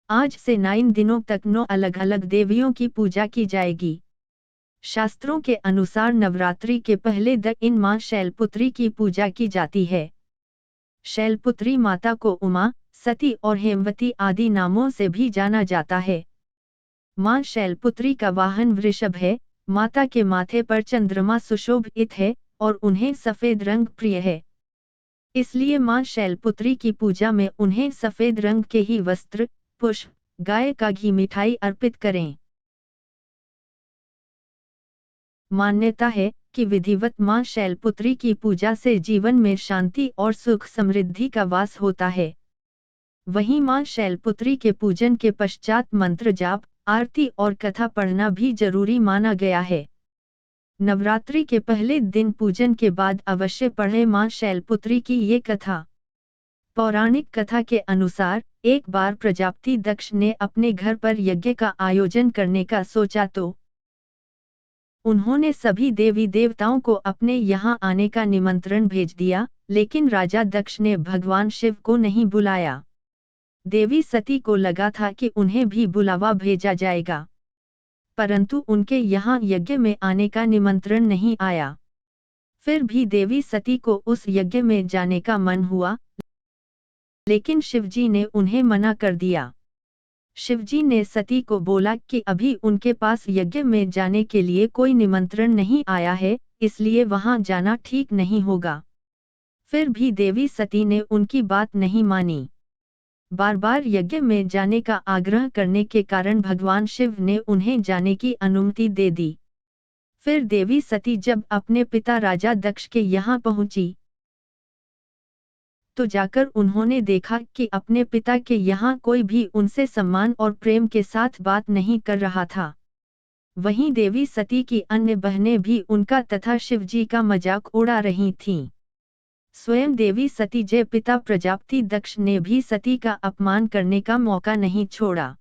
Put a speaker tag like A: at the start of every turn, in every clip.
A: आज से 9 दिनों तक 9 अलग अलग देवियों की पूजा की जाएगी। शास्त्रों के अनुसार नवरात्रि के पहले दिन मां शैलपुत्री की पूजा की जाती है। शैलपुत्री माता को उमा, सती और हेमवती आदि नामों से भी जाना जाता है। मां शैलपुत्री का वाहन वृषभ है। माता के माथे पर चंद्रमा सुशोभित है और उन्हें सफेद रंग प्रिय है। इसलिए मां शैलपुत्री की पूजा में उन्हें सफेद रंग के ही वस्त्र, पुष्प, गाय का घी, मिठाई अर्पित करें। मान्यता है कि विधिवत मां शैलपुत्री की पूजा से जीवन में शांति और सुख समृद्धि का वास होता है। वहीं मां शैलपुत्री के पूजन के पश्चात मंत्र जाप, आरती और कथा पढ़ना भी जरूरी माना गया है। नवरात्रि के पहले दिन पूजन के बाद अवश्य पढ़ें मां शैलपुत्री की ये कथा। पौराणिक कथा के अनुसार एक बार प्रजापति दक्ष ने अपने घर पर यज्ञ का आयोजन करने का सोचा तो उन्होंने सभी देवी देवताओं को अपने यहाँ आने का निमंत्रण भेज दिया, लेकिन राजा दक्ष ने भगवान शिव को नहीं बुलाया। देवी सती को लगा था कि उन्हें भी बुलावा भेजा जाएगा, परंतु उनके यहाँ यज्ञ में आने का निमंत्रण नहीं आया। फिर भी देवी सती को उस यज्ञ में जाने का मन हुआ, लेकिन शिवजी ने उन्हें मना कर दिया। शिवजी ने सती को बोला कि अभी उनके पास यज्ञ में जाने के लिए कोई निमंत्रण नहीं आया है, इसलिए वहां जाना ठीक नहीं होगा। फिर भी देवी सती ने उनकी बात नहीं मानी। बार बार यज्ञ में जाने का आग्रह करने के कारण भगवान शिव ने उन्हें जाने की अनुमति दे दी। फिर देवी सती जब अपने पिता राजा दक्ष के यहाँ पहुंची तो जाकर उन्होंने देखा कि अपने पिता के यहाँ कोई भी उनसे सम्मान और प्रेम के साथ बात नहीं कर रहा था। वहीं देवी सती की अन्य बहनें भी उनका तथा शिवजी का मजाक उड़ा रही थीं। स्वयं देवी सती के पिता प्रजापति दक्ष ने भी सती का अपमान करने का मौका नहीं छोड़ा।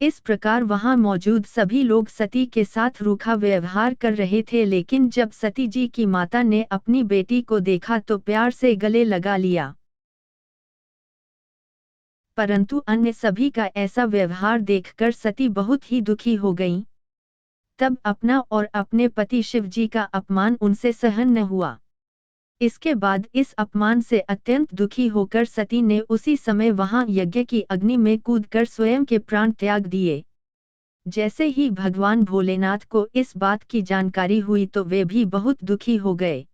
A: इस प्रकार वहां मौजूद सभी लोग सती के साथ रूखा व्यवहार कर रहे थे, लेकिन जब सती जी की माता ने अपनी बेटी को देखा तो प्यार से गले लगा लिया। परंतु अन्य सभी का ऐसा व्यवहार देखकर सती बहुत ही दुखी हो गईं। तब अपना और अपने पति शिवजी का अपमान उनसे सहन न हुआ। इसके बाद इस अपमान से अत्यंत दुखी होकर सती ने उसी समय वहां यज्ञ की अग्नि में कूदकर स्वयं के प्राण त्याग दिए। जैसे ही भगवान भोलेनाथ को इस बात की जानकारी हुई तो वे भी बहुत दुखी हो गए।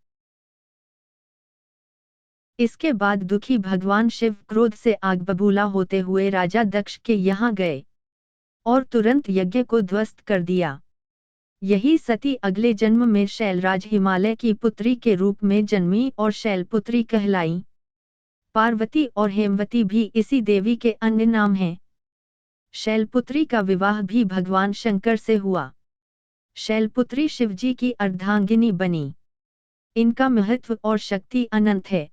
A: इसके बाद दुखी भगवान शिव क्रोध से आग बबूला होते हुए राजा दक्ष के यहाँ गए और तुरंत यज्ञ को ध्वस्त कर दिया। यही सती अगले जन्म में शैलराज हिमालय की पुत्री के रूप में जन्मी और शैलपुत्री कहलाई। पार्वती और हेमवती भी इसी देवी के अन्य नाम हैं। शैलपुत्री का विवाह भी भगवान शंकर से हुआ। शैलपुत्री शिवजी की अर्धांगिनी बनी। इनका महत्व और शक्ति अनंत है।